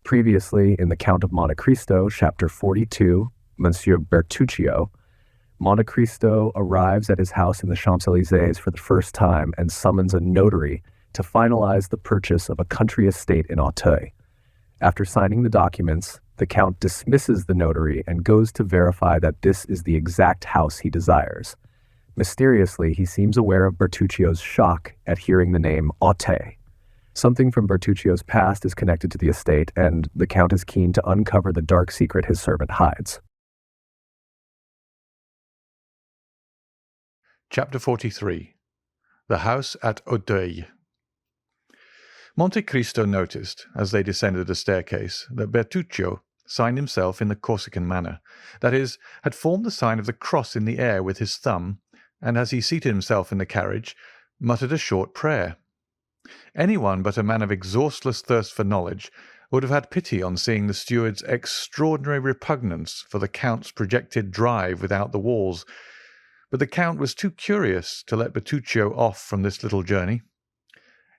Previously, in the Count of Monte Cristo, chapter 42, Monsieur Bertuccio, Monte Cristo arrives at his house in the Champs-Élysées for the first time and summons a notary to finalize the purchase of a country estate in Auteuil. After signing the documents, the Count dismisses the notary and goes to verify that this is the exact house he desires. Mysteriously, he seems aware of Bertuccio's shock at hearing the name Auteuil. Something from Bertuccio's past is connected to the estate, and the Count is keen to uncover the dark secret his servant hides. Chapter 43. The House at Auteuil. Monte Cristo noticed, as they descended the staircase, that Bertuccio signed himself in the Corsican manner, that is, had formed the sign of the cross in the air with his thumb, and as he seated himself in the carriage, muttered a short prayer. Anyone but a man of exhaustless thirst for knowledge would have had pity on seeing the steward's extraordinary repugnance for the Count's projected drive without the walls, but the Count was too curious to let Bertuccio off from this little journey.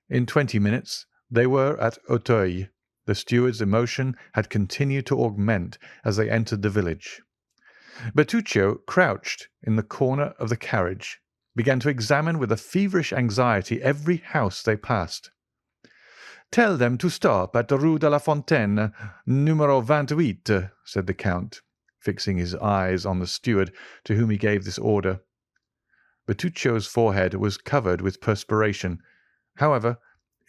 In 20 minutes they were at Auteuil. The steward's emotion had continued to augment as they entered the village. Bertuccio, crouched in the corner of the carriage, began to examine with a feverish anxiety every house they passed. "Tell them to stop at the Rue de la Fontaine, numero 28, said the Count, fixing his eyes on the steward, to whom he gave this order. Bertuccio's forehead was covered with perspiration. However,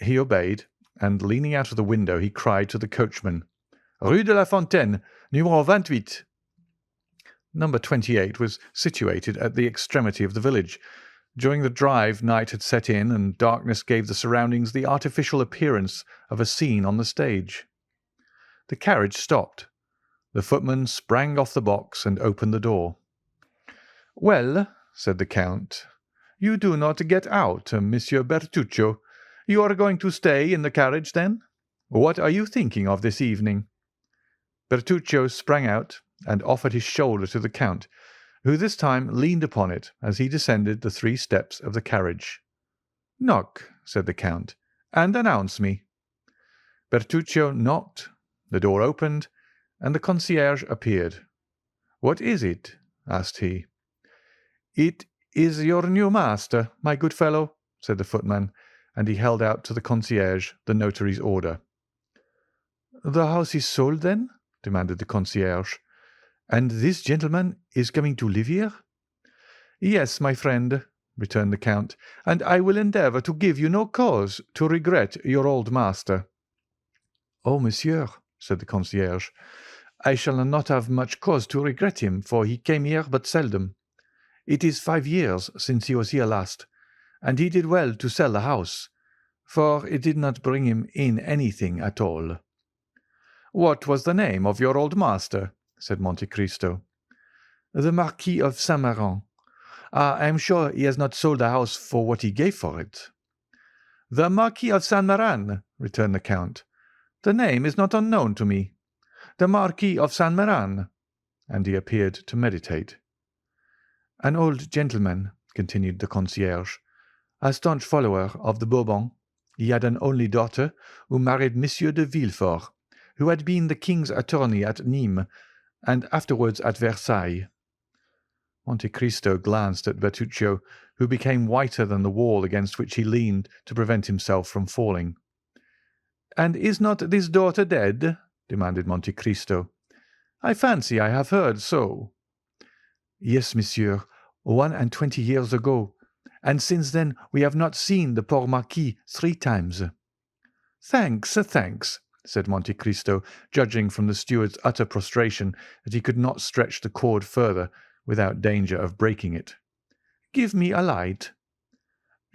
he obeyed, and leaning out of the window he cried to the coachman, "Rue de la Fontaine, numero 28. Number 28 was situated at the extremity of the village. During the drive night had set in, and darkness gave the surroundings the artificial appearance of a scene on the stage. The carriage stopped. The footman sprang off the box and opened the door. "Well," said the Count, "you do not get out, Monsieur Bertuccio. You are going to stay in the carriage, then? What are you thinking of this evening?" Bertuccio sprang out and offered his shoulder to the Count, who this time leaned upon it as he descended the 3 steps of the carriage. "Knock," said the Count, "and announce me." Bertuccio knocked, the door opened, and the concierge appeared. "What is it?" asked he. "It is your new master, my good fellow," said the footman, and he held out to the concierge the notary's order. "The house is sold, then?" demanded the concierge. "And this gentleman is coming to live here?" "Yes, my friend," returned the Count, "and I will endeavour to give you no cause to regret your old master." "Oh, monsieur," said the concierge, "I shall not have much cause to regret him, for he came here but seldom. It is 5 years since he was here last, and he did well to sell the house, for it did not bring him in anything at all." "What was the name of your old master?" said Monte Cristo. "The Marquis of Saint-Meran. I am sure he has not sold the house for what he gave for it." "The Marquis of Saint-Meran," returned the Count. "The name is not unknown to me. The Marquis of Saint-Meran," and he appeared to meditate. "An old gentleman," continued the concierge, "a staunch follower of the Bourbons. He had an only daughter who married Monsieur de Villefort, who had been the king's attorney at Nîmes, and afterwards at Versailles." Monte Cristo glanced at Bertuccio, who became whiter than the wall against which he leaned to prevent himself from falling. "And is not this daughter dead?" demanded Monte Cristo. "I fancy I have heard so." "Yes, monsieur, 21 years ago, and since then we have not seen the poor Marquis 3 times." "Thanks, thanks," said Monte Cristo, judging from the steward's utter prostration that he could not stretch the cord further without danger of breaking it. "Give me a light."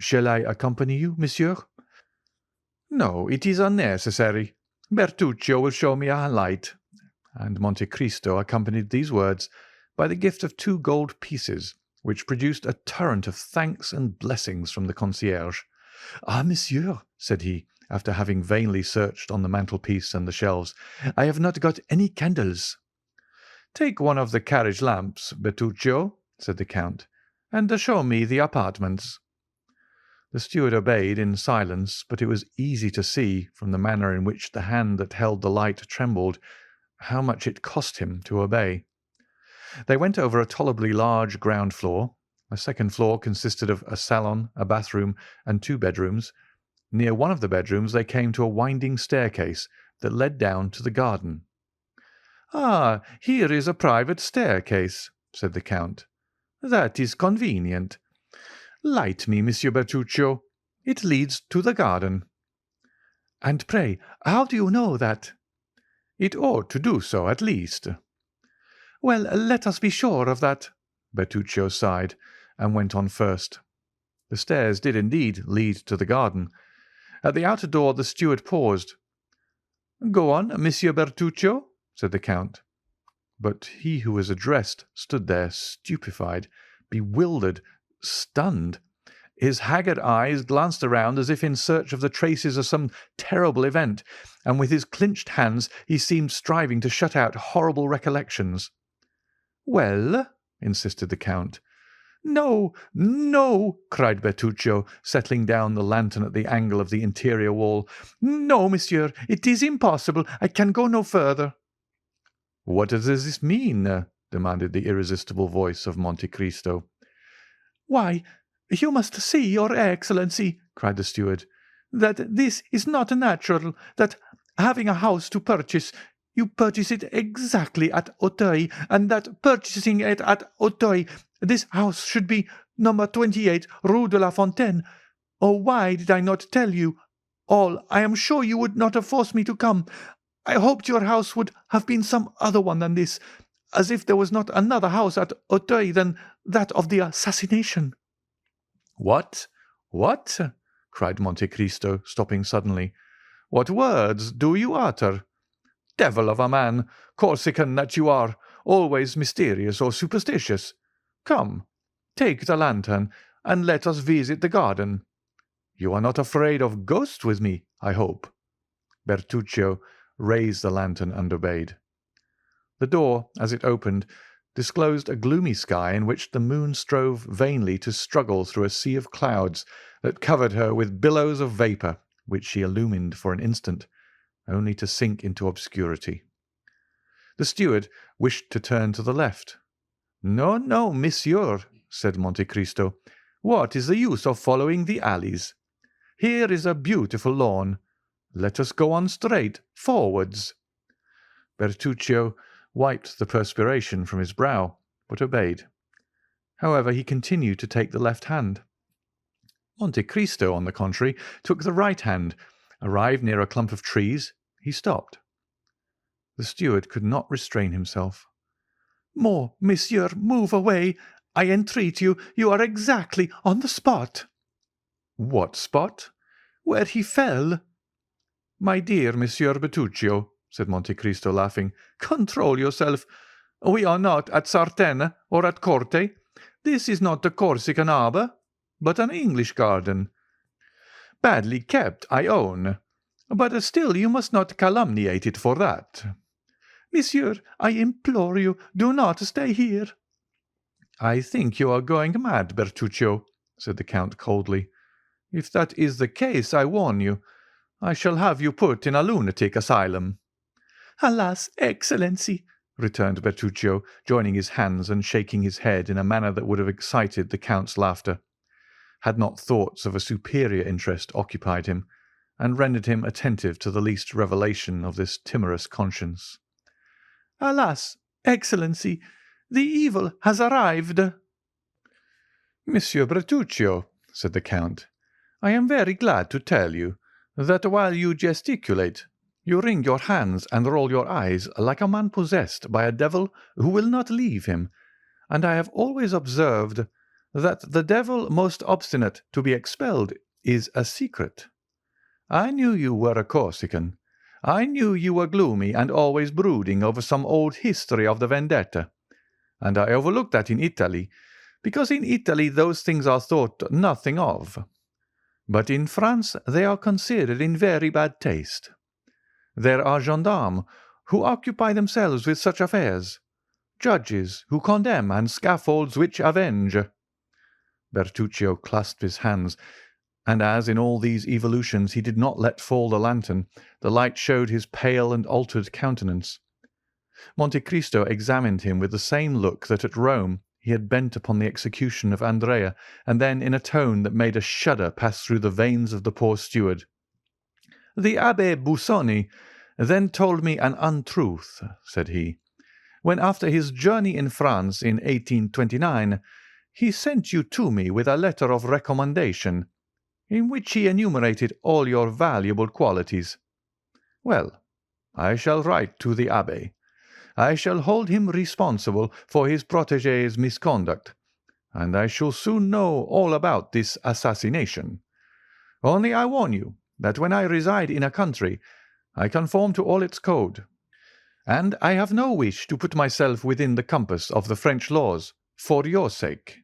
"Shall I accompany you, monsieur?" "No, it is unnecessary. Bertuccio will show me a light." And Monte Cristo accompanied these words by the gift of 2 gold pieces, which produced a torrent of thanks and blessings from the concierge. "Ah, monsieur," said he, after having vainly searched on the mantelpiece and the shelves, "I have not got any candles." "Take one of the carriage lamps, Bertuccio," said the Count, "and show me the apartments." The steward obeyed in silence, but it was easy to see, from the manner in which the hand that held the light trembled, how much it cost him to obey. They went over a tolerably large ground floor. A second floor consisted of a salon, a bathroom, and 2 bedrooms. Near one of the bedrooms they came to a winding staircase that led down to the garden. "Ah, here is a private staircase," said the Count. "That is convenient. Light me, Monsieur Bertuccio. It leads to the garden." "And pray, how do you know that?" "It ought to do so, at least." "Well, let us be sure of that." Bertuccio sighed, and went on first. The stairs did indeed lead to the garden. At the outer door the steward paused. "Go on, Monsieur Bertuccio," said the Count. But he who was addressed stood there stupefied, bewildered, stunned. His haggard eyes glanced around as if in search of the traces of some terrible event, and with his clinched hands he seemed striving to shut out horrible recollections. "Well?" insisted the Count. "No, no!" cried Bertuccio, settling down the lantern at the angle of the interior wall. "No, monsieur, it is impossible. I can go no further." "What does this mean?" demanded the irresistible voice of Monte Cristo. "Why, you must see, your Excellency," cried the steward, "that this is not natural, that, having a house to purchase, you purchase it exactly at Auteuil, and that purchasing it at Auteuil, this house should be number 28 Rue de la Fontaine. Oh, why did I not tell you all? I am sure you would not have forced me to come. I hoped your house would have been some other one than this, as if there was not another house at Auteuil than that of the assassination." "What? What?" cried Monte Cristo, stopping suddenly. "What words do you utter? Devil of a man, Corsican that you are, always mysterious or superstitious. Come, take the lantern, and let us visit the garden. You are not afraid of ghosts with me, I hope." Bertuccio raised the lantern and obeyed. The door, as it opened, disclosed a gloomy sky in which the moon strove vainly to struggle through a sea of clouds that covered her with billows of vapour, which she illumined for an instant, only to sink into obscurity. The steward wished to turn to the left. "No, no, monsieur," said Monte Cristo. "What is the use of following the alleys? Here is a beautiful lawn. Let us go on straight, forwards." Bertuccio wiped the perspiration from his brow, but obeyed. However, he continued to take the left hand. Monte Cristo, on the contrary, took the right hand. Arrived near a clump of trees, he stopped. The steward could not restrain himself. "More, monsieur, move away. I entreat you. You are exactly on the spot." "What spot?" "Where he fell." "My dear Monsieur Bertuccio," said Monte Cristo, laughing, "control yourself. We are not at Sartène or at Corte. This is not the Corsican arbour, but an English garden. Badly kept, I own, but still you must not calumniate it for that." "Monsieur, I implore you, do not stay here." "I think you are going mad, Bertuccio," said the Count coldly. "If that is the case, I warn you, I shall have you put in a lunatic asylum." "Alas, Excellency," returned Bertuccio, joining his hands and shaking his head in a manner that would have excited the Count's laughter, had not thoughts of a superior interest occupied him, and rendered him attentive to the least revelation of this timorous conscience. "Alas, Excellency, the evil has arrived." "Monsieur Bertuccio," said the Count, "I am very glad to tell you that while you gesticulate, you wring your hands and roll your eyes like a man possessed by a devil who will not leave him, and I have always observed that the devil most obstinate to be expelled is a secret. I knew you were a Corsican. I knew you were gloomy and always brooding over some old history of the Vendetta, and I overlooked that in Italy, because in Italy those things are thought nothing of. But in France they are considered in very bad taste. There are gendarmes who occupy themselves with such affairs, judges who condemn, and scaffolds which avenge." Bertuccio clasped his hands. and as in all these evolutions he did not let fall the lantern, the light showed his pale and altered countenance. Monte Cristo examined him with the same look that at Rome he had bent upon the execution of Andrea, and then in a tone that made a shudder pass through the veins of the poor steward. "The Abbé Busoni then told me an untruth," said he, "when after his journey in France in 1829 he sent you to me with a letter of recommendation, in which he enumerated all your valuable qualities. Well, I shall write to the Abbé. I shall hold him responsible for his protégé's misconduct, and I shall soon know all about this assassination. Only I warn you that when I reside in a country, I conform to all its code, and I have no wish to put myself within the compass of the French laws for your sake."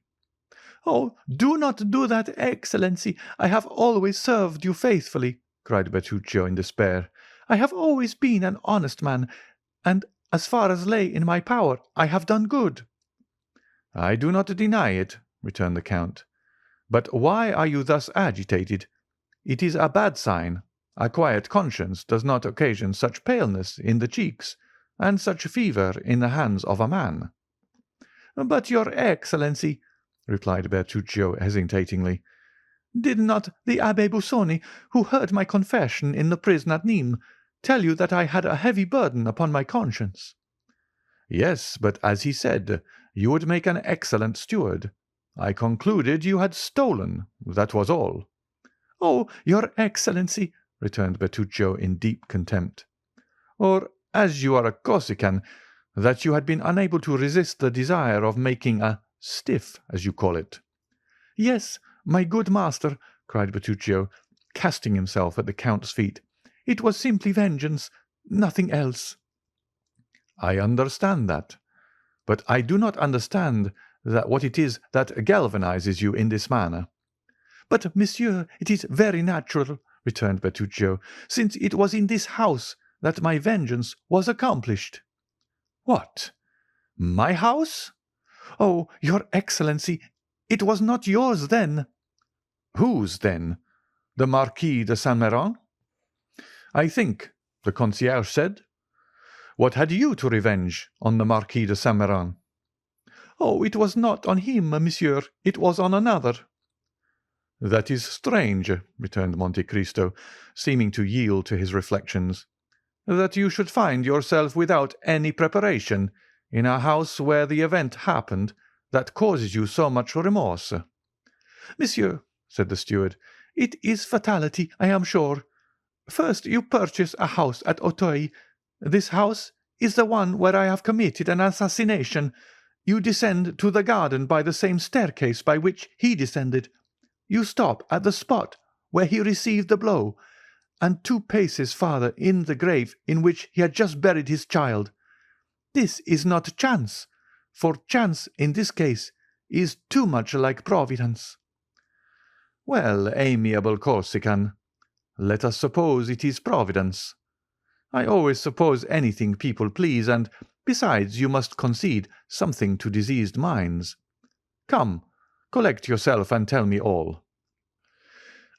"Oh, do not do that, Excellency. I have always served you faithfully," cried Bertuccio in despair. "I have always been an honest man, and as far as lay in my power, I have done good." "I do not deny it," returned the Count. "But why are you thus agitated? It is a bad sign. A quiet conscience does not occasion such paleness in the cheeks, and such fever in the hands of a man." "But, your Excellency," replied Bertuccio hesitatingly, "did not the Abbé Busoni, who heard my confession in the prison at Nîmes, tell you that I had a heavy burden upon my conscience?" "Yes, but as he said, you would make an excellent steward. I concluded you had stolen, that was all." "Oh, your Excellency," returned Bertuccio in deep contempt. "Or, as you are a Corsican, that you had been unable to resist the desire of making a stiff, as you call it." "Yes, my good master," cried Bertuccio, casting himself at the Count's feet. "It was simply vengeance, nothing else." "I understand that, but I do not understand what it is that galvanizes you in this manner." "But, monsieur, it is very natural," returned Bertuccio, "since it was in this house that my vengeance was accomplished." "What? My house?" "Oh, your Excellency, it was not yours then." "Whose then? The Marquis de Saint-Meran? I think, the concierge said. What had you to revenge on the Marquis de Saint-Meran?" "Oh, it was not on him, monsieur, it was on another." "That is strange," returned Monte Cristo, seeming to yield to his reflections, "that you should find yourself without any preparation in a house where the event happened that causes you so much remorse." "Monsieur," said the steward, "it is fatality, I am sure. First you purchase a house at Auteuil. This house is the one where I have committed an assassination. You descend to the garden by the same staircase by which he descended. You stop at the spot where he received the blow, and 2 paces farther in the grave in which he had just buried his child. This is not chance, for chance in this case is too much like Providence." "Well, amiable Corsican, let us suppose it is Providence. I always suppose anything people please, and, besides, you must concede something to diseased minds. Come, collect yourself and tell me all."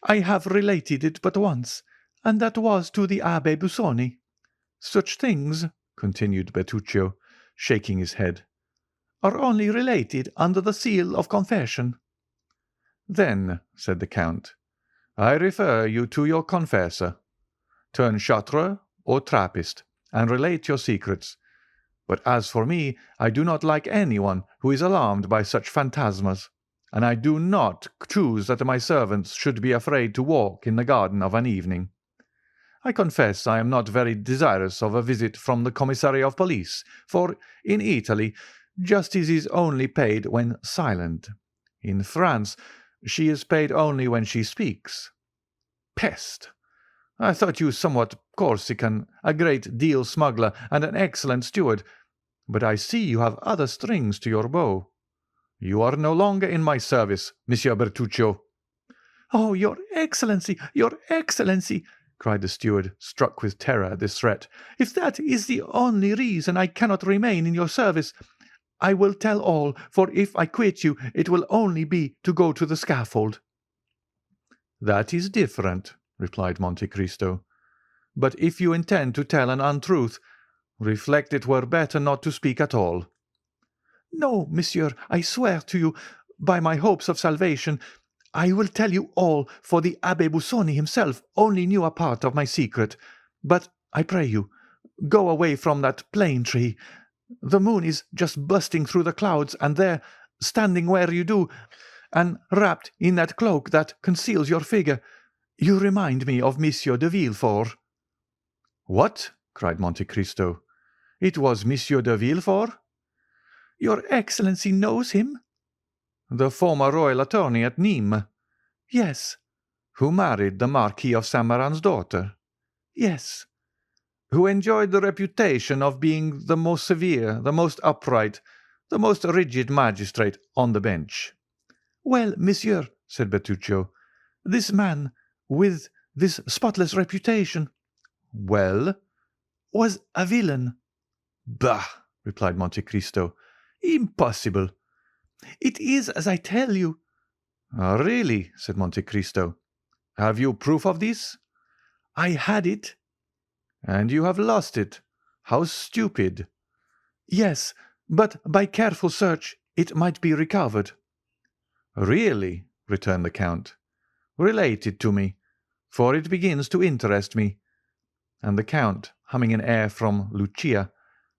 "I have related it but once, and that was to the Abbé Busoni. Such things," continued Bertuccio, shaking his head, "are only related under the seal of confession." "Then," said the Count, "I refer you to your confessor. Turn châtre or Trappist, and relate your secrets. But as for me, I do not like anyone who is alarmed by such phantasmas, and I do not choose that my servants should be afraid to walk in the garden of an evening. I confess I am not very desirous of a visit from the commissary of police, for in Italy justice is only paid when silent. In France she is paid only when she speaks. Peste! I thought you somewhat Corsican, a great deal smuggler, and an excellent steward, but I see you have other strings to your bow. You are no longer in my service, Monsieur Bertuccio." "Oh, your Excellency, your Excellency!" cried the steward, struck with terror at this threat. "If that is the only reason I cannot remain in your service, I will tell all, for if I quit you it will only be to go to the scaffold." "That is different," replied Monte Cristo. "But if you intend to tell an untruth, reflect it were better not to speak at all." "No, monsieur, I swear to you, by my hopes of salvation, I will tell you all, for the Abbé Busoni himself only knew a part of my secret. But, I pray you, go away from that plane tree. The moon is just bursting through the clouds, and there, standing where you do, and wrapped in that cloak that conceals your figure, you remind me of Monsieur de Villefort." "What?" cried Monte Cristo. "It was Monsieur de Villefort?" "Your Excellency knows him?" "The former royal attorney at Nîmes?" "Yes." "Who married the Marquis of Saint-Meran's daughter?" "Yes." "Who enjoyed the reputation of being the most severe, the most upright, the most rigid magistrate on the bench?" "Well, monsieur," said Bertuccio, "this man, with this spotless reputation—" "Well?" "Was a villain." "Bah!" replied Monte Cristo. "Impossible!" "It is as I tell you." "Really?" said Monte Cristo. "Have you proof of this?" "I had it." "And you have lost it. How stupid!" "Yes, but by careful search it might be recovered." "Really?" returned the Count. "Relate it to me, for it begins to interest me." And the Count, humming an air from Lucia,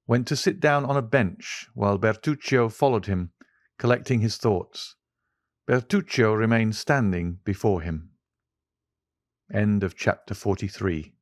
went to sit down on a bench, while Bertuccio followed him, collecting his thoughts. Bertuccio remained standing before him. End of chapter 43.